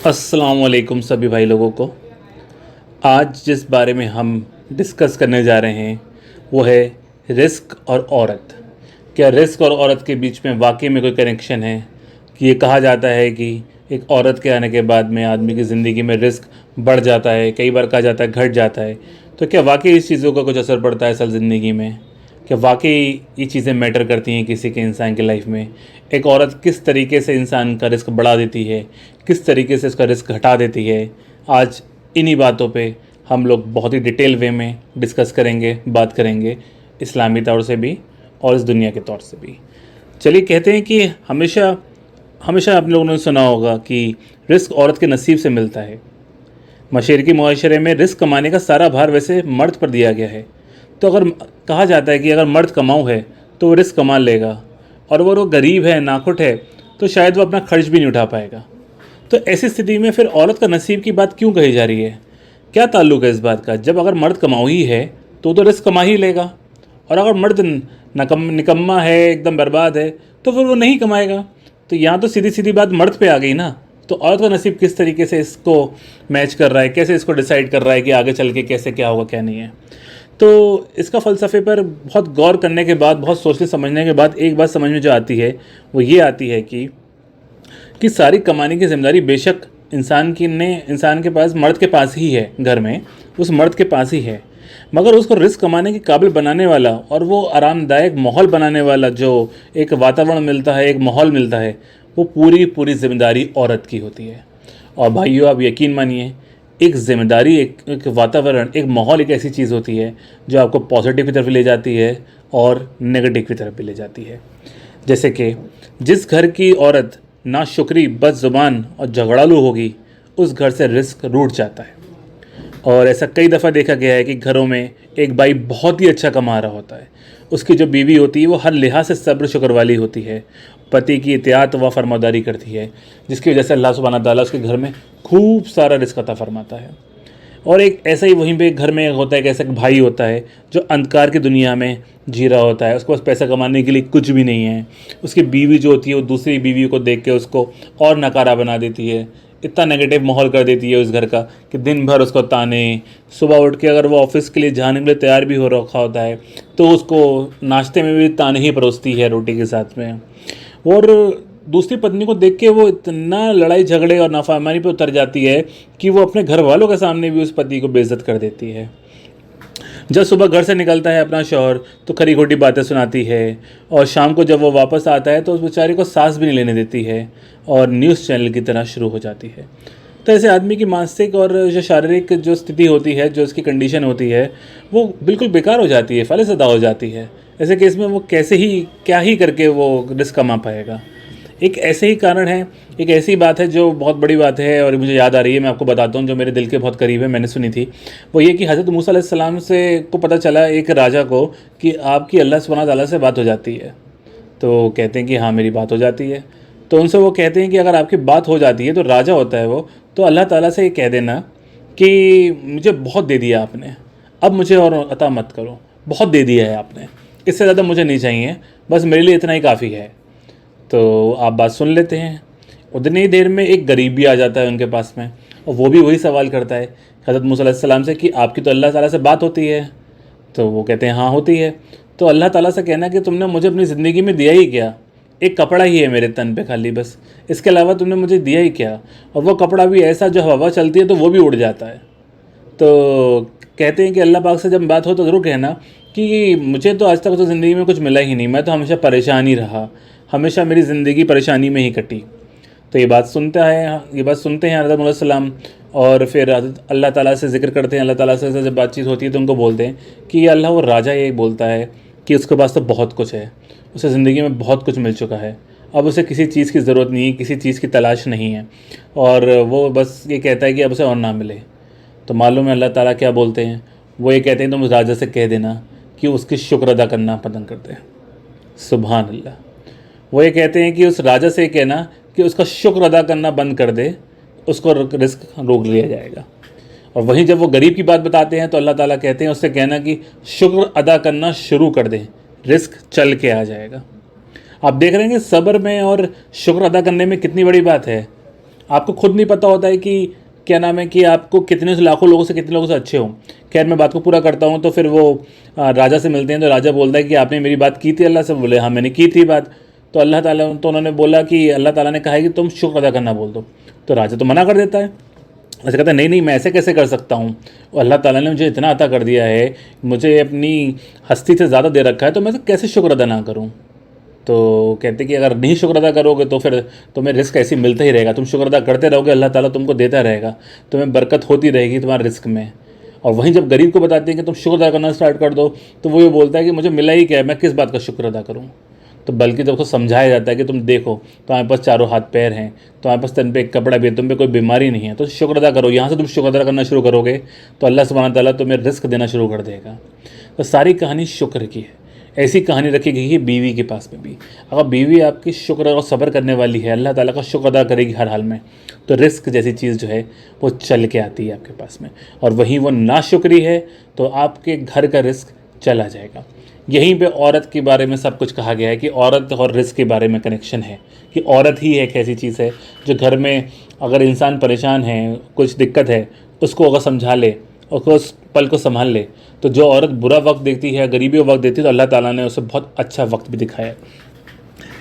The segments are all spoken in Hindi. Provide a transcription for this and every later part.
अस्सलाम वालेकुम सभी भाई लोगों को। आज जिस बारे में हम डिस्कस करने जा रहे हैं वो है रिस्क और औरत। क्या रिस्क और औरत के बीच में वाकई में कोई कनेक्शन है? कि ये कहा जाता है कि एक औरत के आने के बाद में आदमी की ज़िंदगी में रिस्क बढ़ जाता है, कई बार कहा जाता है घट जाता है। तो क्या वाकई इस चीज़ों का कुछ असर पड़ता है असल ज़िंदगी में? क्या वाकई ये चीज़ें मैटर करती हैं किसी के इंसान की लाइफ में? एक औरत किस तरीके से इंसान का रिस्क बढ़ा देती है, किस तरीके से उसका रिस्क घटा देती है? आज इन्हीं बातों पे हम लोग बहुत ही डिटेल वे में डिस्कस करेंगे, बात करेंगे, इस्लामी तौर से भी और इस दुनिया के तौर से भी। चलिए, कहते हैं कि हमेशा हमेशा आप लोगों ने सुना होगा कि रिस्क औरत के नसीब से मिलता है। मशरक़ी मुआशरे में रिस्क कमाने का सारा भार वैसे मर्द पर दिया गया है। तो अगर कहा जाता है कि अगर मर्द कमाऊ है तो वो रिस्क कमा लेगा, और वो गरीब है, नाखुट है, तो शायद वो अपना खर्च भी नहीं उठा पाएगा। तो ऐसी स्थिति में फिर औरत का नसीब की बात क्यों कही जा रही है? क्या ताल्लुक़ है इस बात का? जब अगर मर्द कमाऊ ही है तो रिस्क कमा ही लेगा, और अगर मर्द निकम्मा है, एकदम बर्बाद है, तो फिर वो नहीं कमाएगा। तो यहाँ तो सीधी सीधी बात मर्द पे आ गई ना। तो औरत का नसीब किस तरीके से इसको मैच कर रहा है, कैसे इसको डिसाइड कर रहा है कि आगे चल के कैसे क्या होगा क्या नहीं है? तो इसका फ़लसफ़े पर बहुत गौर करने के बाद, बहुत सोचने समझने के बाद एक बात समझ में जो आती है वो ये आती है कि सारी कमाने की ज़िम्मेदारी बेशक इंसान के पास, मर्द के पास ही है, घर में उस मर्द के पास ही है, मगर उसको रिस्क कमाने के काबिल बनाने वाला और वो आरामदायक माहौल बनाने वाला जो एक वातावरण मिलता है, एक माहौल मिलता है, वो पूरी पूरी ज़िम्मेदारी औरत की होती है। और भाइयों, आप यकीन मानिए, एक ज़िम्मेदारी, एक वातावरण, एक माहौल एक ऐसी चीज़ होती है जो आपको पॉजिटिव की तरफ ले जाती है और नेगेटिव की तरफ भी ले जाती है। जैसे कि जिस घर की औरत नाशुक्री, बदज़ुबान और झगड़ालू होगी, उस घर से रिस्क रूठ जाता है। और ऐसा कई दफ़ा देखा गया है कि घरों में एक भाई बहुत ही अच्छा कमा रहा होता है, उसकी जो बीवी होती है वो हर लिहाज से सब्र शुक्र वाली होती है, पति की इत्यात व फरमादारी करती है, जिसकी वजह से अल्लाह सुब्हाना ताला उसके घर में खूब सारा रिस्क अता फरमाता है। और एक ऐसा ही वहीं पे घर में होता है, एक ऐसा भाई होता है जो अंधकार की दुनिया में जी रहा होता है, उसके पास पैसा कमाने के लिए कुछ भी नहीं है। उसकी बीवी जो होती है वो दूसरी बीवी को देख के उसको और नकारा बना देती है, इतना नेगेटिव माहौल कर देती है उस घर का कि दिन भर उसको ताने। सुबह उठ के अगर वो ऑफिस के लिए जाने के लिए तैयार भी हो रखा होता है तो उसको नाश्ते में भी ताने ही परोसती है रोटी के साथ में। और दूसरी पत्नी को देख के वो इतना लड़ाई झगड़े और नाफरमानी पे उतर जाती है कि वो अपने घर वालों के सामने भी उस पति को बेइज्जत कर देती है। जब सुबह घर से निकलता है अपना शौहर तो खरी खोटी बातें सुनाती है, और शाम को जब वो वापस आता है तो उस बेचारे को सांस भी नहीं लेने देती है और न्यूज़ चैनल की तरह शुरू हो जाती है। तो ऐसे आदमी की मानसिक और जो शारीरिक जो स्थिति होती है, जो उसकी कंडीशन होती है, वो बिल्कुल बेकार हो जाती है, फ़ालिसदा हो जाती है। ऐसे केस में वो कैसे ही क्या ही करके वो रिस्क कमा पाएगा? एक ऐसे ही कारण है, एक ऐसी बात है जो बहुत बड़ी बात है और मुझे याद आ रही है, मैं आपको बताता हूँ, जो मेरे दिल के बहुत करीब है, मैंने सुनी थी। वो ये कि हज़रत मूसा अलैहिस्सलाम से को पता चला एक राजा को कि आपकी अल्लाह सुब्हानहू तआला से बात हो जाती है। तो कहते हैं कि हाँ, मेरी बात हो जाती है। तो उनसे वो कहते हैं कि अगर आपकी बात हो जाती है, तो राजा होता है वो, तो अल्लाह ताला से ये कह देना कि मुझे बहुत दे दिया आपने, अब मुझे और अता मत करो, बहुत दे दिया है आपने, इससे ज़्यादा मुझे नहीं चाहिए, बस मेरे लिए इतना ही काफ़ी है। तो आप बात सुन लेते हैं। उतनी ही देर में एक गरीब भी आ जाता है उनके पास में, और वो भी वही सवाल करता है हज़रत मूसा अलैहिस्सलाम से कि आपकी तो अल्लाह ताला से बात होती है? तो वो कहते हैं हाँ, होती है। तो अल्लाह ताला से कहना कि तुमने मुझे अपनी ज़िंदगी में दिया ही क्या? एक कपड़ा ही है मेरे तन पे खाली, बस इसके अलावा तुमने मुझे दिया ही क्या? और वो कपड़ा भी ऐसा जो हवा चलती है तो वो भी उड़ जाता है। तो कहते हैं कि अल्लाह पाक से जब बात हो तो ज़रूर कहना कि मुझे तो आज तक तो ज़िंदगी में कुछ मिला ही नहीं, मैं तो हमेशा परेशान ही रहा, हमेशा मेरी ज़िंदगी परेशानी में ही कटी। तो ये बात सुनते हैं हज़रत मूसा सलाम, और फिर अल्लाह ताला से ज़िक्र करते हैं। अल्लाह ताला से जब बातचीत होती है तो उनको बोलते हैं कि अल्लाह, वो राजा ये बोलता है कि उसके पास तो बहुत कुछ है, उसे ज़िंदगी में बहुत कुछ मिल चुका है, अब उसे किसी चीज़ की ज़रूरत नहीं है, किसी चीज़ की तलाश नहीं है, और वो बस ये कहता है कि अब उसे और ना मिले। तो मालूम है अल्लाह ताला क्या बोलते हैं? वो ये कहते हैं तुम उस राजा से कह देना कि उसकी शुक्र अदा करना पसंद करते हैं। सुभान अल्लाह। वो ये कहते हैं कि उस राजा से कहना कि उसका शुक्र अदा करना बंद कर दे, उसको रिस्क रोक लिया जाएगा। और वहीं जब वो गरीब की बात बताते हैं तो अल्लाह ताला कहते हैं उससे कहना कि शुक्र अदा करना शुरू कर दे, रिस्क चल के आ जाएगा। आप देख रहे हैं कि सब्र में और शुक्र अदा करने में कितनी बड़ी बात है। आपको खुद नहीं पता होता है कि क्या नाम है कि आपको कितने से लाखों लोगों से कितने लोगों से अच्छे हो। खैर मैं बात को पूरा करता हूँ। तो फिर वो राजा से मिलते हैं तो राजा बोलता है कि आपने मेरी बात की थी अल्लाह से। बोले हाँ मैंने की थी बात। तो अल्लाह ताला तो उन्होंने बोला कि अल्लाह ताला ने कहा है कि तुम शुक्र अदा करना बोल दो। तो राजा तो मना कर देता है। ऐसे कहता है नहीं नहीं मैं ऐसे कैसे कर सकता हूँ, अल्लाह ताला ने मुझे इतना अता कर दिया है, मुझे अपनी हस्ती से ज़्यादा दे रखा है, तो मैं कैसे शुक्र अदा ना करूँ। तो कहते कि अगर नहीं शुक्र अदा करोगे तो फिर तुम्हें रिस्क ऐसे ही मिलता ही रहेगा। तुम शुक्र अदा करते रहोगे अल्लाह ताला तुमको देता रहेगा, तुम्हें बरकत होती रहेगी तुम्हारे रिस्क में। और वहीं जब गरीब को बताते हैं कि तुम शुक्र अदा करना स्टार्ट कर दो तो वो ये बोलता है कि मुझे मिला ही क्या है, मैं किस बात का शुक्र अदा करूँ। तो बल्कि जब उसको समझाया जाता है कि तुम देखो तुम्हारे पास चारों हाथ पैर हैं, तुम्हारे पास तन पे एक कपड़ा भी है, तुम पे कोई बीमारी नहीं है, तो शुक्र अदा करो। यहाँ से तुम शुक्र अदा करना शुरू करोगे तो अल्लाह सुब्हान ताला तुम्हें रिस्क देना शुरू कर देगा। तो सारी कहानी शुक्र की है। ऐसी कहानी रखी गई है बीवी के पास में भी। अगर बीवी आपकी शुक्र और सब्र करने वाली है, अल्लाह ताला का शुक्र अदा करेगी हर हाल में, तो रिस्क जैसी चीज़ जो है वो चल के आती है आपके पास में। और वहीं वो नाशुक्री है तो आपके घर का रिस्क चला जाएगा। यहीं पे औरत के बारे में सब कुछ कहा गया है कि औरत और रिस्क के बारे में कनेक्शन है कि औरत ही एक ऐसी चीज़ है जो घर में अगर इंसान परेशान है, कुछ दिक्कत है, उसको अगर समझा ले, उसको उस पल को संभाल ले, तो जो औरत बुरा वक्त देखती है, गरीबी का वक्त देखती है, तो अल्लाह ताला ने उसे बहुत अच्छा वक्त भी दिखाया है।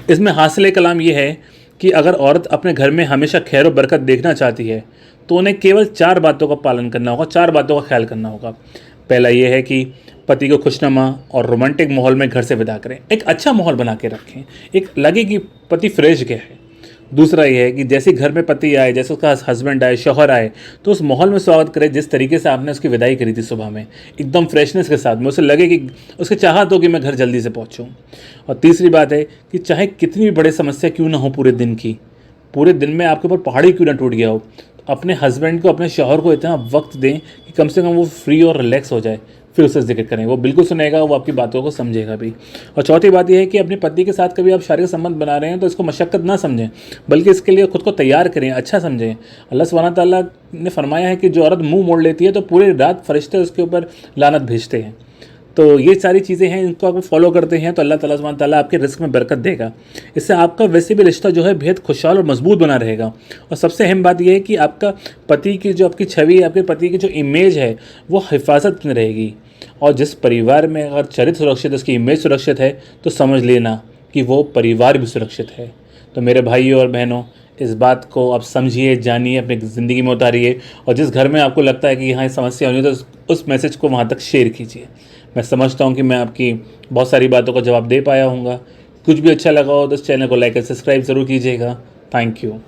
इसमें हासिल कलाम ये है कि अगर औरत अपने घर में हमेशा खैर और बरकत देखना चाहती है तो उन्हें केवल 4 बातों का पालन करना होगा, 4 बातों का ख्याल करना होगा। पहला ये है कि पति को खुशनुमा और रोमांटिक माहौल में घर से विदा करें, एक अच्छा माहौल बना के रखें, एक लगे कि पति फ्रेश गया है। दूसरा ये है कि जैसे घर में पति आए, जैसे उसका हस्बैंड आए, शौहर आए, तो उस माहौल में स्वागत करें जिस तरीके से आपने उसकी विदाई करी थी सुबह में, एकदम फ्रेशनेस के साथ में, उसे लगे कि उसके चाहत हो कि मैं घर जल्दी से पहुँचूँ। और तीसरी बात है कि चाहे कितनी भी बड़ी समस्या क्यों ना हो पूरे दिन की, पूरे दिन में आपके ऊपर पहाड़ी क्यों ना टूट गया हो, अपने हस्बैंड को, अपने शौहर को इतना वक्त दें कि कम से कम वो फ्री और रिलैक्स हो जाए, फिर उससे जिक्र करें। वो बिल्कुल सुनेगा, वो आपकी बातों को समझेगा भी। और चौथी बात यह है कि अपने पति के साथ कभी आप शारीरिक संबंध बना रहे हैं तो इसको मशक्क़त ना समझें, बल्कि इसके लिए खुद को तैयार करें, अच्छा समझें। अल्लाह सुब्हानहू तआला ने फरमाया है कि जो औरत मुंह मोड़ लेती है तो पूरी रात फरिश्ते उसके ऊपर लानत भेजते हैं। तो ये सारी चीज़ें हैं, इनको आप फॉलो करते हैं तो अल्लाह ताला सुब्हानहू तआला आपके रिस्क में बरकत देगा। इससे आपका वैसे भी रिश्ता जो है बेहद खुशहाल और मजबूत बना रहेगा। और सबसे अहम बात यह है कि आपका पति की जो आपकी छवि, आपके पति की जो इमेज है वो हिफाजत में रहेगी। और जिस परिवार में अगर चरित्र सुरक्षित है, उसकी इमेज सुरक्षित है, तो समझ लेना कि वो परिवार भी सुरक्षित है। तो मेरे भाइयों और बहनों, इस बात को आप समझिए, जानिए, अपनी ज़िंदगी में उतारिए। और जिस घर में आपको लगता है कि यहाँ समस्या होनी है तो उस मैसेज को वहाँ तक शेयर कीजिए। मैं समझता हूँ कि मैं आपकी बहुत सारी बातों का जवाब दे पाया हूँगा। कुछ भी अच्छा लगा हो तो इस चैनल को लाइक और सब्सक्राइब ज़रूर कीजिएगा। Thank you.